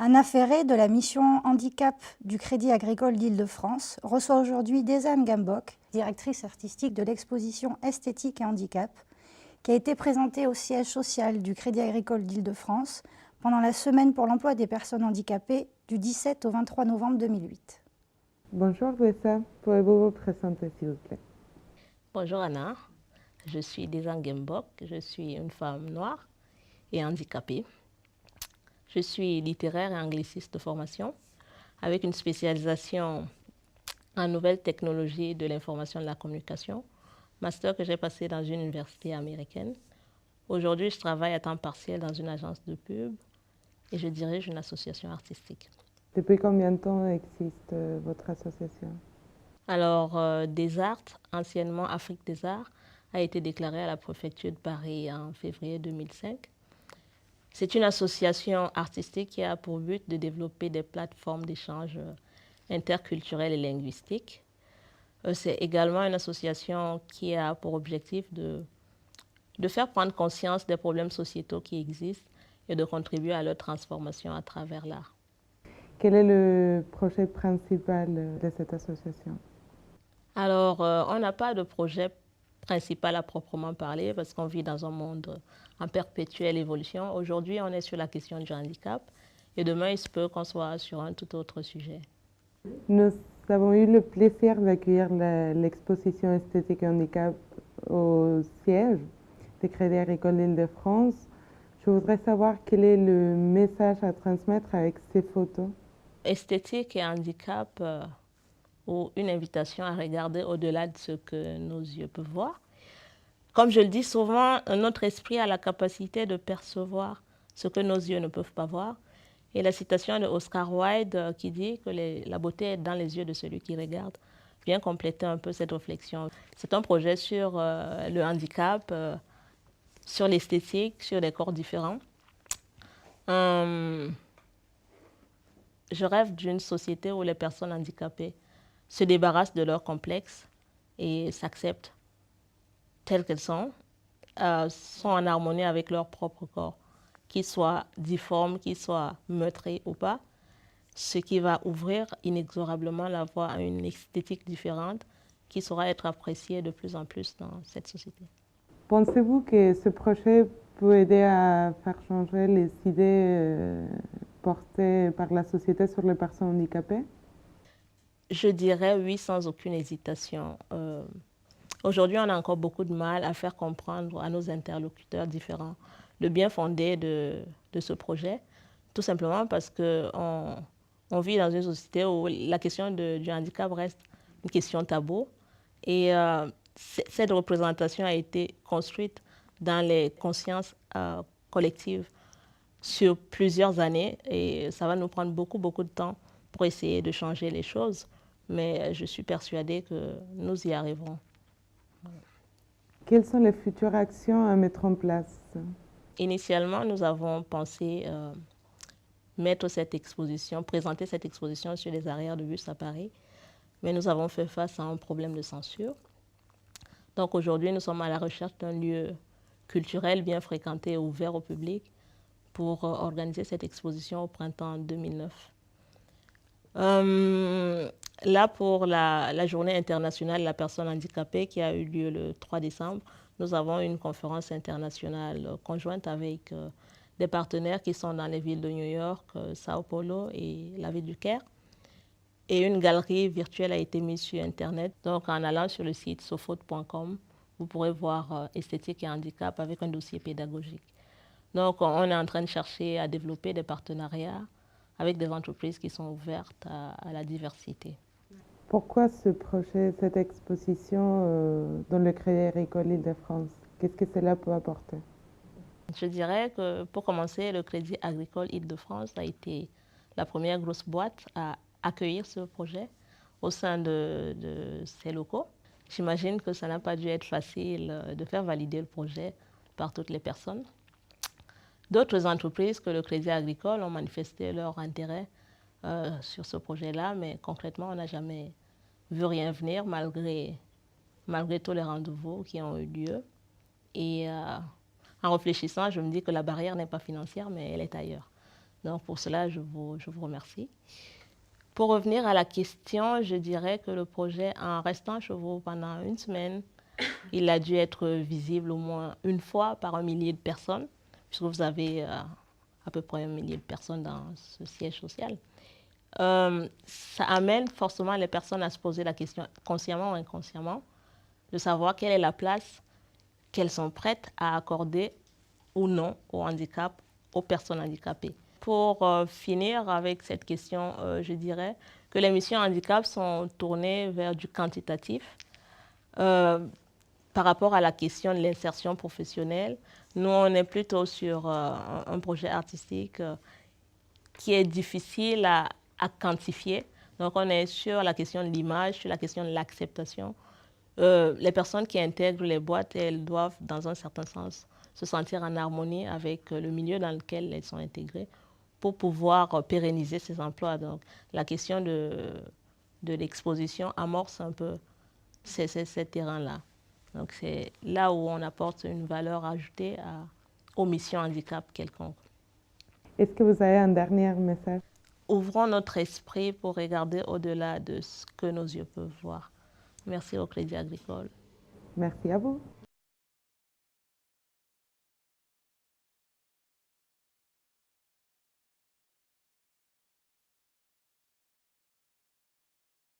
Anna Ferré de la mission Handicap du Crédit Agricole d'Île-de-France reçoit aujourd'hui Dézanne Gambok, directrice artistique de l'exposition Esthétique et Handicap, qui a été présentée au siège social du Crédit Agricole d'Île-de-France pendant la semaine pour l'emploi des personnes handicapées du 17 au 23 novembre 2008. Bonjour Wessa, pouvez-vous vous présenter s'il vous plaît? Bonjour Anna, je suis Dézanne Gambok, je suis une femme noire et handicapée. Je suis littéraire et angliciste de formation, avec une spécialisation en nouvelles technologies de l'information et de la communication, master que j'ai passé dans une université américaine. Aujourd'hui, je travaille à temps partiel dans une agence de pub et je dirige une association artistique. Depuis combien de temps existe votre association? Alors, Des Arts, anciennement Afrique des Arts, a été déclarée à la préfecture de Paris en février 2005. C'est une association artistique qui a pour but de développer des plateformes d'échange interculturels et linguistiques. C'est également une association qui a pour objectif de faire prendre conscience des problèmes sociétaux qui existent et de contribuer à leur transformation à travers l'art. Quel est le projet principal de cette association? Alors, on n'a pas de projet principal à proprement parler parce qu'on vit dans un monde en perpétuelle évolution. Aujourd'hui, on est sur la question du handicap et demain, il se peut qu'on soit sur un tout autre sujet. Nous avons eu le plaisir d'accueillir l'exposition Esthétique et Handicap au siège du Crédit Agricole d'Île-de-France. Je voudrais savoir quel est le message à transmettre avec ces photos. Esthétique et handicap, ou une invitation à regarder au-delà de ce que nos yeux peuvent voir. Comme je le dis souvent, notre esprit a la capacité de percevoir ce que nos yeux ne peuvent pas voir. Et la citation de Oscar Wilde qui dit que la beauté est dans les yeux de celui qui regarde vient compléter un peu cette réflexion. C'est un projet sur le handicap, sur l'esthétique, sur des corps différents. Je rêve d'une société où les personnes handicapées se débarrassent de leurs complexes et s'acceptent telles qu'elles sont en harmonie avec leur propre corps, qu'ils soient difformes, qu'ils soient meurtris ou pas, ce qui va ouvrir inexorablement la voie à une esthétique différente qui saura être appréciée de plus en plus dans cette société. Pensez-vous que ce projet peut aider à faire changer les idées portées par la société sur les personnes handicapées? Je dirais oui, sans aucune hésitation. Aujourd'hui, on a encore beaucoup de mal à faire comprendre à nos interlocuteurs différents le bien fondé de ce projet, tout simplement parce qu'on vit dans une société où la question du handicap reste une question taboue. Et cette représentation a été construite dans les consciences collectives sur plusieurs années et ça va nous prendre beaucoup de temps pour essayer de changer les choses. Mais je suis persuadée que nous y arriverons. Quelles sont les futures actions à mettre en place? Initialement, nous avons pensé présenter cette exposition sur les arrières de bus à Paris, mais nous avons fait face à un problème de censure. Donc aujourd'hui, nous sommes à la recherche d'un lieu culturel bien fréquenté et ouvert au public pour organiser cette exposition au printemps 2009. Là, pour la journée internationale de la personne handicapée qui a eu lieu le 3 décembre, nous avons une conférence internationale conjointe avec des partenaires qui sont dans les villes de New York, Sao Paulo et la ville du Caire. Et une galerie virtuelle a été mise sur Internet. Donc, en allant sur le site sofaute.com, vous pourrez voir esthétique et handicap avec un dossier pédagogique. Donc, on est en train de chercher à développer des partenariats avec des entreprises qui sont ouvertes à la diversité. Pourquoi ce projet, cette exposition dans le Crédit Agricole Île-de-France? Qu'est-ce que cela peut apporter? Je dirais que pour commencer, le Crédit Agricole Île-de-France a été la première grosse boîte à accueillir ce projet au sein de ses locaux. J'imagine que ça n'a pas dû être facile de faire valider le projet par toutes les personnes. D'autres entreprises que le Crédit Agricole ont manifesté leur intérêt sur ce projet-là, mais concrètement, on n'a jamais vu rien venir malgré tous les rendez-vous qui ont eu lieu. Et en réfléchissant, je me dis que la barrière n'est pas financière, mais elle est ailleurs. Donc pour cela, je vous remercie. Pour revenir à la question, je dirais que le projet, en restant à Chevreau pendant une semaine, il a dû être visible au moins une fois par 1 millier de personnes, puisque vous avez à peu près 1 millier de personnes dans ce siège social. Ça amène forcément les personnes à se poser la question, consciemment ou inconsciemment, de savoir quelle est la place qu'elles sont prêtes à accorder ou non au handicap, aux personnes handicapées. Pour finir avec cette question, je dirais que les missions handicap sont tournées vers du quantitatif. Par rapport à la question de l'insertion professionnelle, nous, on est plutôt sur un projet artistique qui est difficile à quantifier. Donc, on est sur la question de l'image, sur la question de l'acceptation. Les personnes qui intègrent les boîtes, elles doivent, dans un certain sens, se sentir en harmonie avec le milieu dans lequel elles sont intégrées pour pouvoir pérenniser ces emplois. Donc, la question de l'exposition amorce un peu ces terrains-là. Donc, c'est là où on apporte une valeur ajoutée aux missions handicap quelconques. Est-ce que vous avez un dernier message? Ouvrons notre esprit pour regarder au-delà de ce que nos yeux peuvent voir. Merci au Crédit Agricole. Merci à vous.